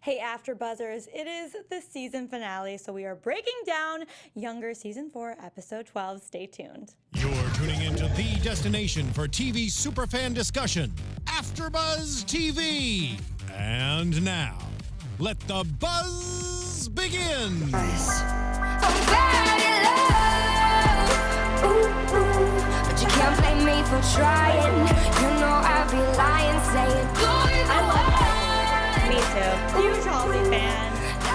Hey, AfterBuzzers, it is the season finale, so we are breaking down Younger Season 4, Episode 12. Stay tuned. You're tuning into the destination for TV superfan discussion, AfterBuzz TV. And now, let the buzz begin. I'm bad in love, ooh, ooh, but you can't blame me for trying. You know I'd be lying, saying I love it. Me too. Huge Halsey fan.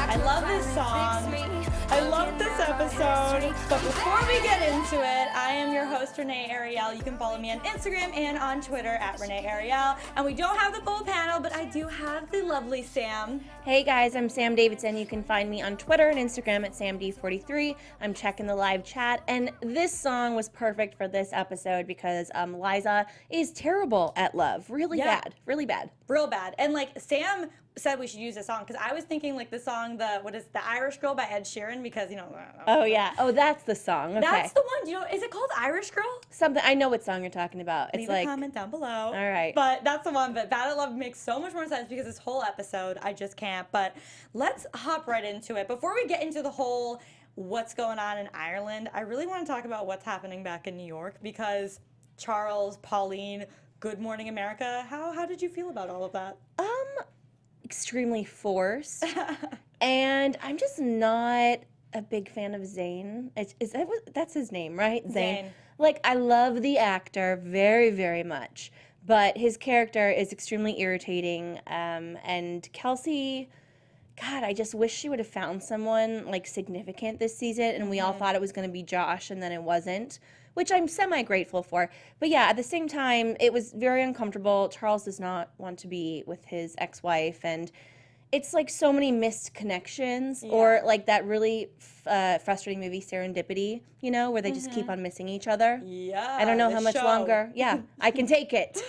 I love this song. I love this episode. But before we get into it, I am your host, Renee Ariel. You can follow me on Instagram and on Twitter at Renee Ariel. And we don't have the full panel, but I do have the lovely Sam. Hey guys, I'm Sam Davidon. You can find me on Twitter and Instagram at SamD43. I'm checking the live chat, and this song was perfect for this episode because Liza is terrible at love. Really bad. Really bad. Real bad. And like Sam said we should use this song because I was thinking like the song, the Irish Girl by Ed Sheeran, because you know. Oh yeah. Oh, that's the song. Okay. That's the one. You know, is it called Irish Girl? Something. I know what song you're talking about. It's Leave like a comment down below. All right. But that's the one. But Bad at Love makes so much more sense because this whole episode, I just can't. But let's hop right into it. Before we get into the whole what's going on in Ireland, I really want to talk about what's happening back in New York because Charles, Pauline, Good Morning America. How did you feel about all of that? Extremely forced, and I'm just not a big fan of Zayn. That's his name, right? Zayn. Like, I love the actor very, very much, but his character is extremely irritating. And Kelsey, God, I just wish she would have found someone like significant this season, and we all thought it was going to be Josh, and then it wasn't, which I'm semi-grateful for. But yeah, at the same time, it was very uncomfortable. Charles does not want to be with his ex-wife, and it's like so many missed connections, or like that really frustrating movie Serendipity, you know, where they just keep on missing each other. Yeah. I don't know how much show. longer. Yeah, I can take it.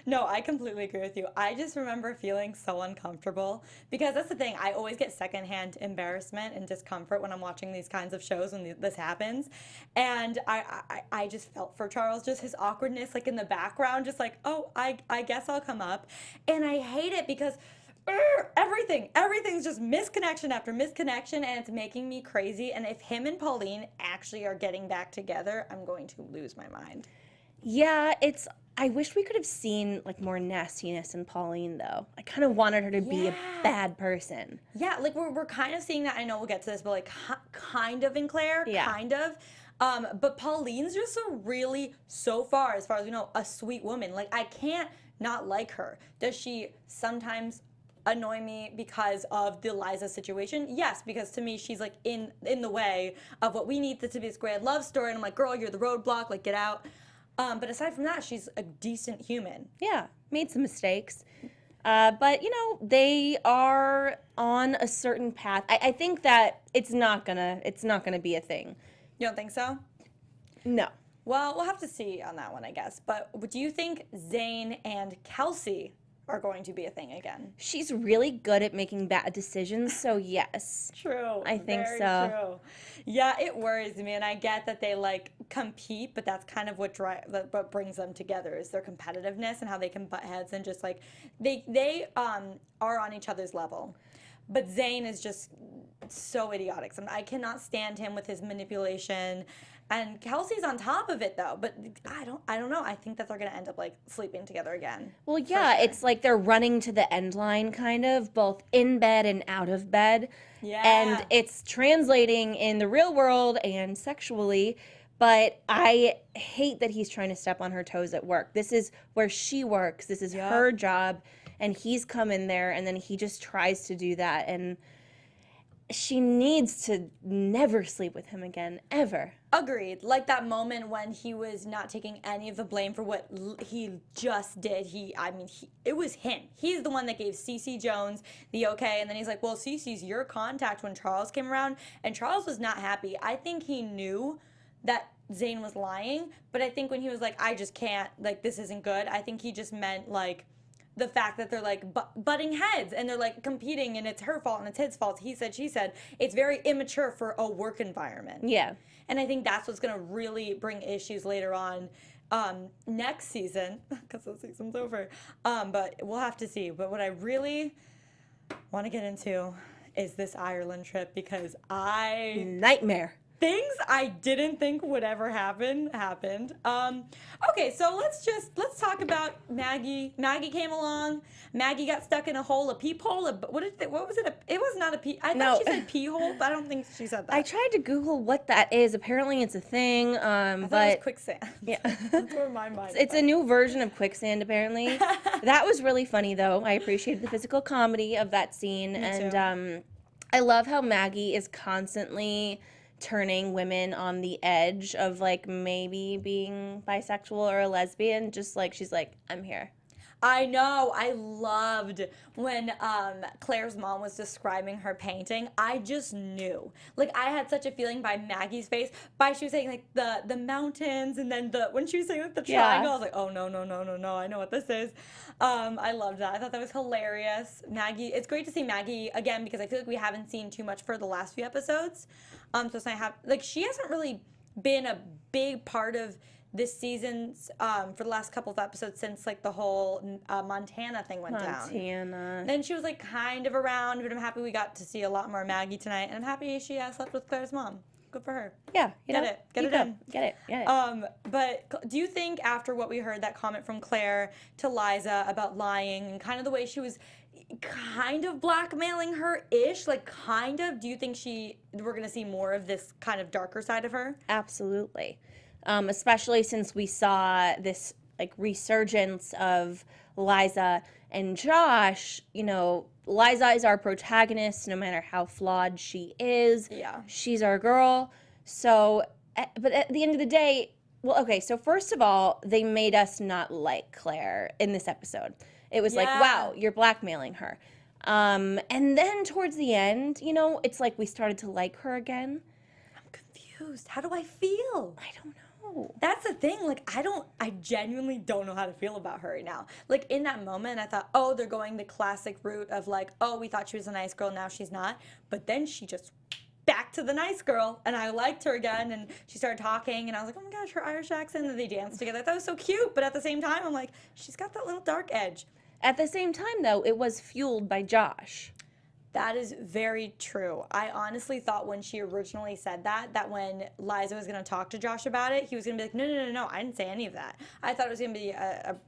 No, I completely agree with you. I just remember feeling so uncomfortable because that's the thing. I always get secondhand embarrassment and discomfort when I'm watching these kinds of shows when this happens. And I just felt for Charles, just his awkwardness, like in the background, just like, oh, I guess I'll come up. And I hate it because everything's just misconnection after misconnection, and it's making me crazy. And if him and Pauline actually are getting back together, I'm going to lose my mind. Yeah, I wish we could have seen like more nastiness in Pauline, though. I kind of wanted her to be a bad person. Yeah, like we're kind of seeing that. I know we'll get to this, but like kind of in Claire, kind of. But Pauline's just so far as we know, a sweet woman. Like, I can't not like her. Does she sometimes annoy me because of the Liza situation? Yes, because to me she's like in the way of what we need to be this grand love story, and I'm like, girl, you're the roadblock, like get out. But aside from that, she's a decent human. Yeah, made some mistakes. But you know, they are on a certain path. I think that it's not gonna be a thing. You don't think so? No. Well, we'll have to see on that one, I guess. But do you think Zayn and Kelsey are going to be a thing again? She's really good at making bad decisions, so yes. True. I think very so. True. Yeah, it worries me, and I get that they like compete, but that's kind of what brings them together is their competitiveness and how they can butt heads and just like they are on each other's level. But Zayn is just so idiotic. I cannot stand him with his manipulation. And Kelsey's on top of it, though. But I don't know. I think that they're going to end up, like, sleeping together again. Well, yeah, it's like they're running to the end line, kind of, both in bed and out of bed. Yeah. And it's translating in the real world and sexually. But I hate that he's trying to step on her toes at work. This is where she works. This is her job. And he's come in there, and then he just tries to do that. And she needs to never sleep with him again, ever. Agreed. Like that moment when he was not taking any of the blame for what he just did. It was him. He's the one that gave Cece Jones the okay, and then he's like, well, Cece's your contact when Charles came around, and Charles was not happy. I think he knew that Zayn was lying, but I think when he was like, I just can't, like, this isn't good, I think he just meant, like, the fact that they're like butting heads and they're like competing and it's her fault and it's his fault. He said, she said. It's very immature for a work environment. Yeah. And I think that's what's going to really bring issues later on next season because the season's over. But we'll have to see. But what I really want to get into is this Ireland trip, because Nightmare. things I didn't think would ever happen happened. Okay, so let's talk about Maggie. Maggie came along. Maggie got stuck in a peephole. What was it? It was not a pee. I thought she said pee hole, but I don't think she said that. I tried to Google what that is. Apparently, it's a thing. I thought but it was quicksand. Yeah, That's where my mind. it's a new version of quicksand. Apparently, that was really funny though. I appreciated the physical comedy of that scene, too. I love how Maggie is constantly turning women on the edge of like maybe being bisexual or a lesbian. Just like she's like, I'm here. I know. I loved when Claire's mom was describing her painting. I just knew. Like, I had such a feeling by Maggie's face. She was saying like the mountains, and then when she was saying like the triangle, I was like, oh no, I know what this is. I loved that. I thought that was hilarious. Maggie. It's great to see Maggie again, because I feel like we haven't seen too much for the last few episodes. So it's nice she hasn't really been a big part of this season's for the last couple of episodes since like the whole Montana thing went down. Then she was like kind of around, but I'm happy we got to see a lot more Maggie tonight, and I'm happy she slept with Claire's mom. Good for her. Yeah, Get it in. Get it. But do you think after what we heard, that comment from Claire to Liza about lying and kind of the way she was kind of blackmailing her-ish, like kind of, do you think we're going to see more of this kind of darker side of her? Absolutely. Especially since we saw this like resurgence of Liza and Josh. You know, Liza is our protagonist no matter how flawed she is. Yeah. She's our girl. So, but at the end of the day, well, okay, so first of all, they made us not like Claire in this episode. It was like, wow, you're blackmailing her. And then towards the end, you know, it's like we started to like her again. I'm confused. How do I feel? I don't know. That's the thing. Like, I genuinely don't know how to feel about her right now. Like, in that moment, I thought, oh, they're going the classic route of like, oh, we thought she was a nice girl, now she's not. But then she just back to the nice girl, and I liked her again, and she started talking, and I was like, oh my gosh, her Irish accent, and they danced together. I thought it was so cute, but at the same time, I'm like, she's got that little dark edge. At the same time, though, it was fueled by Josh. That is very true. I honestly thought when she originally said that when Liza was going to talk to Josh about it, he was going to be like, no, I didn't say any of that. I thought it was going to be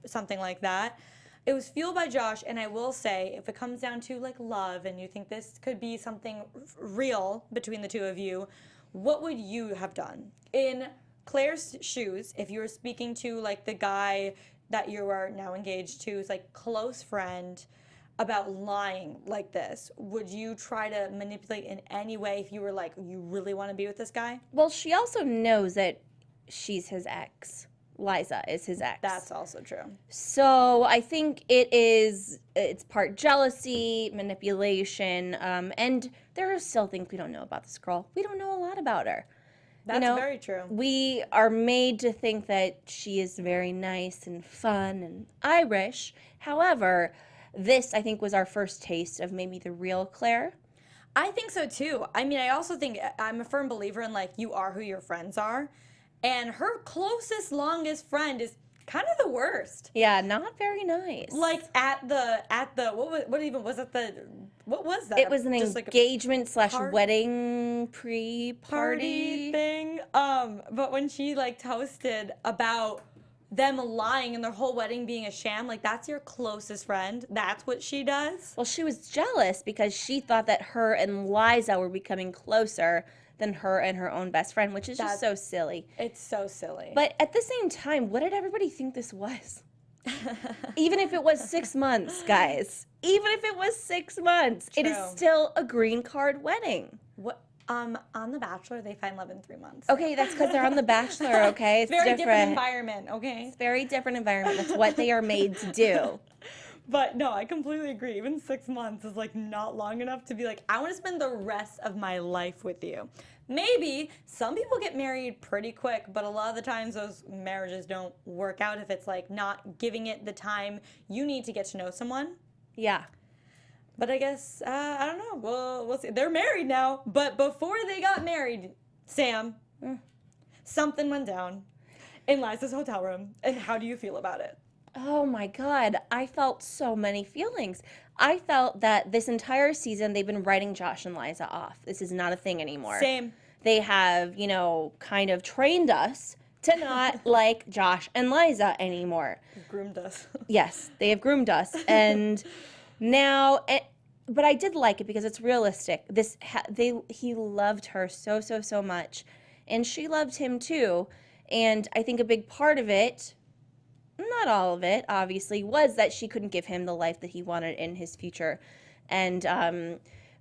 something like that. It was fueled by Josh, and I will say, if it comes down to like love and you think this could be something real between the two of you, what would you have done? In Claire's shoes, if you were speaking to like the guy that you are now engaged to, is like close friend, about lying like this, would you try to manipulate in any way if you were like, you really want to be with this guy? Well, she also knows that she's his ex. Liza is his ex. That's also true. So I think it's part jealousy, manipulation, and there are still things we don't know about this girl. We don't know a lot about her. That's very true. We are made to think that she is very nice and fun and Irish. However, this, I think, was our first taste of maybe the real Claire. I think so, too. I mean, I also think I'm a firm believer in, like, you are who your friends are. And her closest, longest friend is kind of the worst. Yeah, not very nice. Like, at the what was that? It was an Just engagement / wedding pre-party thing. But when she, like, toasted about them lying and their whole wedding being a sham, like, that's your closest friend. That's what she does. Well, she was jealous because she thought that her and Liza were becoming closer than her and her own best friend, which is just so silly. It's so silly. But at the same time, what did everybody think this was? Even if it was 6 months, guys. Even if it was 6 months, True. It is still a green card wedding. What? On The Bachelor, they find love in 3 months. Okay, that's because they're on The Bachelor, okay? It's very different environment, okay? It's very different environment. That's what they are made to do. But no, I completely agree. Even 6 months is like not long enough to be like, I want to spend the rest of my life with you. Maybe some people get married pretty quick, but a lot of the times those marriages don't work out if it's like not giving it the time you need to get to know someone. Yeah. But I guess, I don't know. We'll see. They're married now, but before they got married, Sam, something went down in Liza's hotel room. And how do you feel about it? Oh my God, I felt so many feelings. I felt that this entire season they've been writing Josh and Liza off. This is not a thing anymore. Same. They have, you know, kind of trained us to not like Josh and Liza anymore. Groomed us. Yes, they have groomed us. And now, but I did like it because it's realistic. He loved her so, so, so much. And she loved him too. And I think a big part of it, not all of it, obviously, was that she couldn't give him the life that he wanted in his future. And,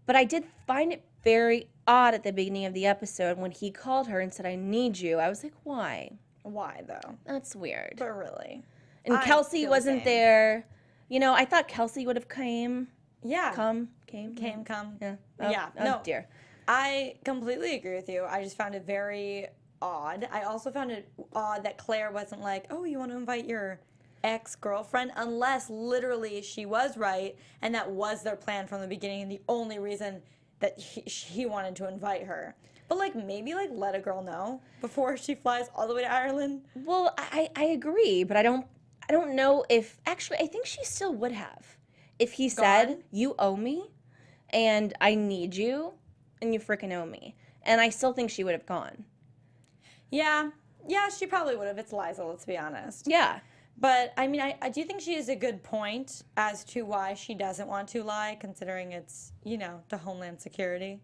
but I did find it very odd at the beginning of the episode when he called her and said, I need you. I was like, why? Why, though? That's weird. But really. And Kelsey wasn't there. You know, I thought Kelsey would have came. Yeah. Come. Yeah. Yeah. Oh, no. Dear. I completely agree with you. I just found it very odd. I also found it odd that Claire wasn't like, oh, you want to invite your ex-girlfriend? Unless literally she was right and that was their plan from the beginning and the only reason that he wanted to invite her. But, like, maybe, like, let a girl know before she flies all the way to Ireland. Well, I agree, but I don't know if, actually, I think she still would have. If he said, you owe me, and I need you, and you freaking owe me. And I still think she would have gone. Yeah, she probably would have. It's Liza, let's be honest. Yeah. But, I mean, I do think she is a good point as to why she doesn't want to lie, considering it's, you know, the Homeland Security.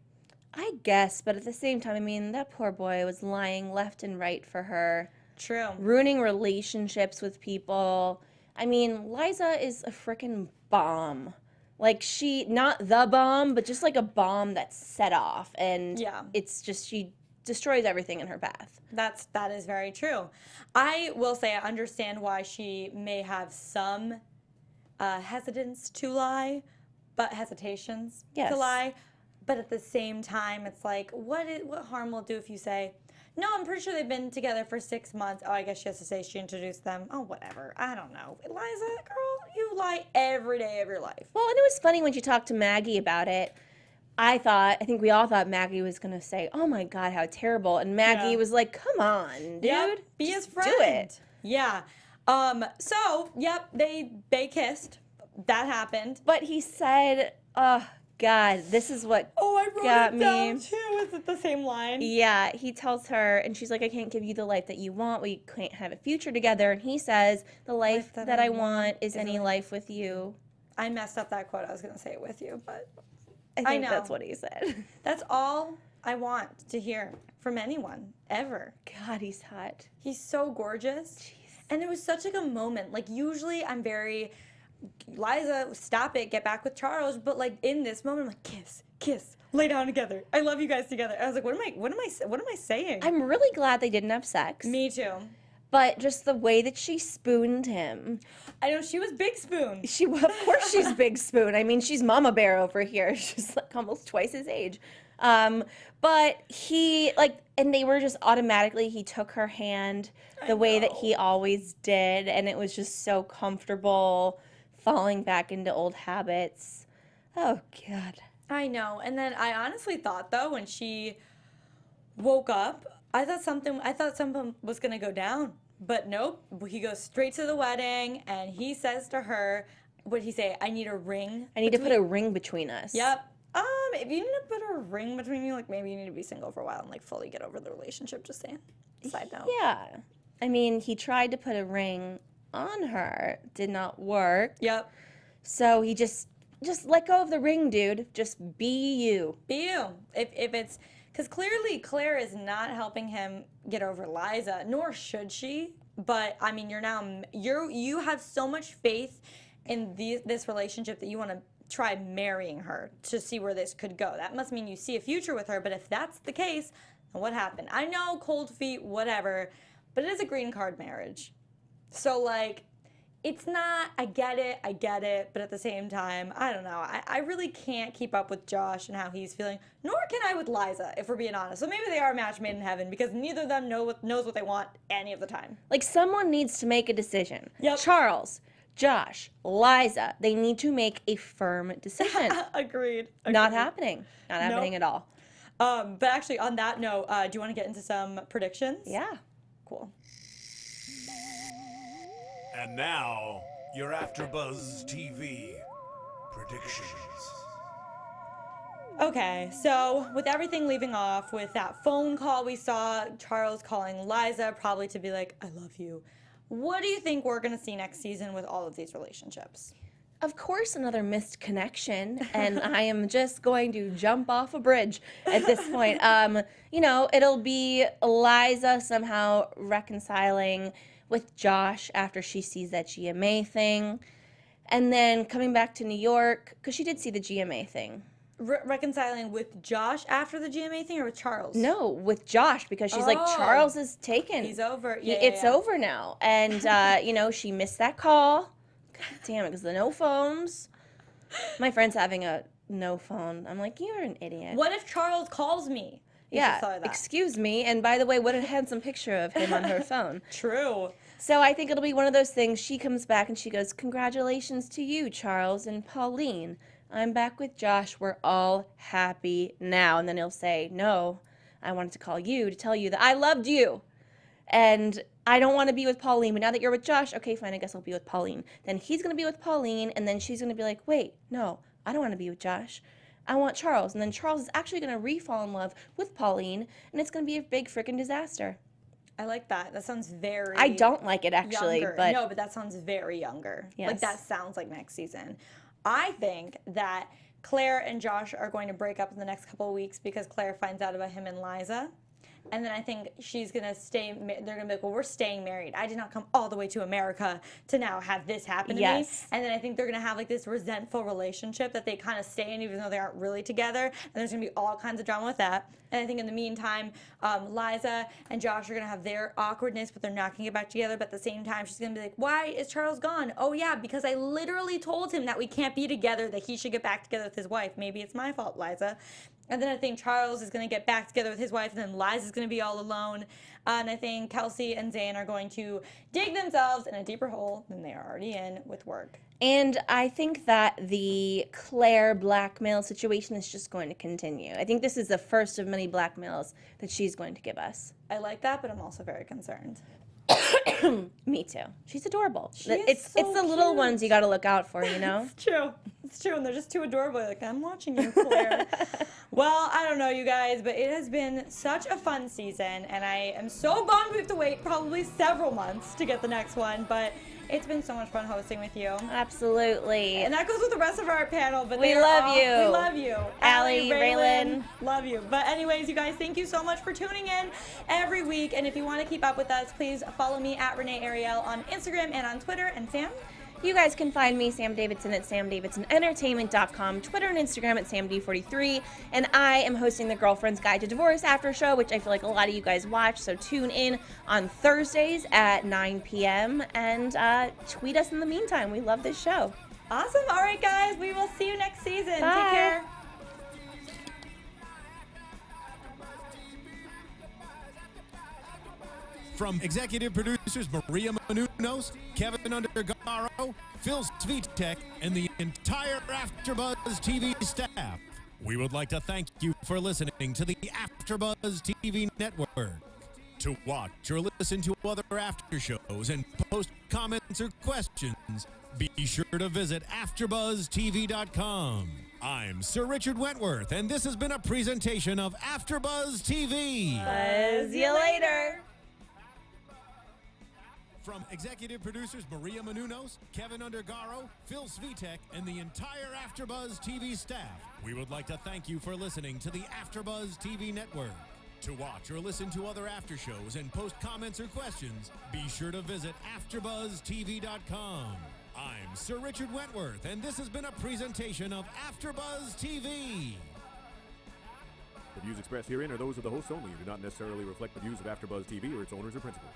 I guess, but at the same time, I mean, that poor boy was lying left and right for her. True. Ruining relationships with people. I mean, Liza is a freaking bomb. Like, not the bomb, but just like a bomb that's set off. And yeah. It's just, she destroys everything in her path. That is very true. I will say I understand why she may have some hesitance to lie, but hesitations to lie. But at the same time, it's like, what harm will it do if you say, no, I'm pretty sure they've been together for 6 months. Oh, I guess she has to say she introduced them. Oh, whatever. I don't know. Liza, girl, you lie every day of your life. Well, and it was funny when she talked to Maggie about it. I think we all thought Maggie was going to say, oh my God, how terrible. And Maggie was like, come on, dude. Yep, be his friend. Do it. Yeah. So, yep, they kissed. That happened. But he said, oh, God, this is what I wrote got it me. down too. Is it the same line? Yeah, he tells her, and she's like, I can't give you the life that you want. We can't have a future together. And he says, the life that I want is any life with you. I messed up that quote. I was going to say it with you, but I think that's what he said. That's all I want to hear from anyone, ever. God, he's hot. He's so gorgeous. Jeez. And it was such like a moment. Like, usually I'm very, Liza, stop it, get back with Charles. But like in this moment, I'm like, kiss, lay down together. I love you guys together. I was like, what am I saying? I'm really glad they didn't have sex. Me too. But just the way that she spooned him. I know, she was Big Spoon. Of course she's Big Spoon. I mean, she's Mama Bear over here. She's like almost twice his age. But he, like, and they were just automatically, he took her hand the way that he always did. And it was just so comfortable, falling back into old habits. Oh, God. I know. And then I honestly thought, though, when she woke up, I thought something was going to go down. But nope. He goes straight to the wedding, and he says to her, what did he say? I need a ring. I need to put a ring between us. Yep. If you need to put a ring between you, like, maybe you need to be single for a while and, like, fully get over the relationship, just saying. Side note. Yeah. I mean, he tried to put a ring on her. Did not work. Yep. So he just let go of the ring, dude. Just be you. Be you. If it's... Because clearly Claire is not helping him get over Liza, nor should she. But, I mean, you have so much faith in this relationship that you want to try marrying her to see where this could go. That must mean you see a future with her. But if that's the case, then what happened? I know, cold feet, whatever, but it is a green card marriage. So, like, it's not, I get it, but at the same time, I don't know. I really can't keep up with Josh and how he's feeling, nor can I with Liza, if we're being honest. So maybe they are a match made in heaven, because neither of them knows what they want any of the time. Like, someone needs to make a decision. Yep. Charles, Josh, Liza, they need to make a firm decision. Agreed. Not happening. Not happening at all. But actually, on that note, do you want to get into some predictions? Yeah. Cool. And now, your AfterBuzz TV predictions. Okay, so with everything leaving off, with that phone call we saw, Charles calling Liza probably to be like, I love you. What do you think we're going to see next season with all of these relationships? Of course, another missed connection, and I am just going to jump off a bridge at this point. It'll be Liza somehow reconciling with Josh after she sees that GMA thing, and then coming back to New York, because she did see the GMA thing. Reconciling with Josh after the GMA thing, or with Charles? No, with Josh, because she's like, Charles is taken. He's over. It's over now. And, she missed that call. God damn it, because the no phones. My friend's having a no phone. I'm like, you're an idiot. What if Charles calls me? Excuse me. And by the way, what a handsome picture of him on her phone. True. So I think it'll be one of those things. She comes back and she goes, congratulations to you, Charles and Pauline. I'm back with Josh. We're all happy now. And then he'll say, no, I wanted to call you to tell you that I loved you. And I don't want to be with Pauline. But now that you're with Josh, okay, fine, I guess I'll be with Pauline. Then he's going to be with Pauline. And then she's going to be like, wait, no, I don't want to be with Josh. I want Charles. And then Charles is actually going to re-fall in love with Pauline. And it's going to be a big freaking disaster. I like that. That sounds very I don't like it, actually. Younger. But no, but that sounds very younger. Yes. Like, that sounds like next season. I think that Claire and Josh are going to break up in the next couple of weeks because Claire finds out about him and Liza. And then I think she's going to stay, they're going to be like, well, we're staying married. I did not come all the way to America to now have this happen to me. And then I think they're going to have like this resentful relationship that they kind of stay in even though they aren't really together. And there's going to be all kinds of drama with that. And I think in the meantime, Liza and Josh are going to have their awkwardness, but they're not going to get back together. But at the same time, she's going to be like, why is Charles gone? Oh, yeah, because I literally told him that we can't be together, that he should get back together with his wife. Maybe it's my fault, Liza. And then I think Charles is going to get back together with his wife, and then Liza's going to be all alone. And I think Kelsey and Zayn are going to dig themselves in a deeper hole than they are already in with work. And I think that the Claire blackmail situation is just going to continue. I think this is the first of many blackmails that she's going to give us. I like that, but I'm also very concerned. Me too. She's adorable. It's the little ones you got to look out for, you know? It's true. It's true, and they're just too adorable. Like, I'm watching you, Claire. Well, I don't know, you guys, but it has been such a fun season, and I am so bummed we have to wait probably several months to get the next one, but it's been so much fun hosting with you. Absolutely. And that goes with the rest of our panel, but we love you. We love you. Allie, Raylan. Love you. But anyways, you guys, thank you so much for tuning in every week, and if you want to keep up with us, please follow me at Renee Ariel on Instagram and on Twitter, and Sam? You guys can find me, Sam Davidson, at samdavidsonentertainment.com, Twitter and Instagram at samd43, and I am hosting the Girlfriend's Guide to Divorce After Show, which I feel like a lot of you guys watch, so tune in on Thursdays at 9 p.m. and tweet us in the meantime. We love this show. Awesome. All right, guys, we will see you next season. Bye. Take care. From executive producers Maria Menounos, Keven Undergaro, Phil Svitek, and the entire AfterBuzz TV staff, we would like to thank you for listening to the AfterBuzz TV network. To watch or listen to other after shows and post comments or questions, be sure to visit AfterBuzzTV.com. I'm Sir Richard Wentworth, and this has been a presentation of AfterBuzz TV. Buzz you later. From executive producers Maria Menounos, Keven Undergaro, Phil Svitek, and the entire AfterBuzz TV staff, we would like to thank you for listening to the AfterBuzz TV network. To watch or listen to other after shows and post comments or questions, be sure to visit AfterBuzzTV.com. I'm Sir Richard Wentworth, and this has been a presentation of AfterBuzz TV. The views expressed herein are those of the hosts only and do not necessarily reflect the views of AfterBuzz TV or its owners or principals.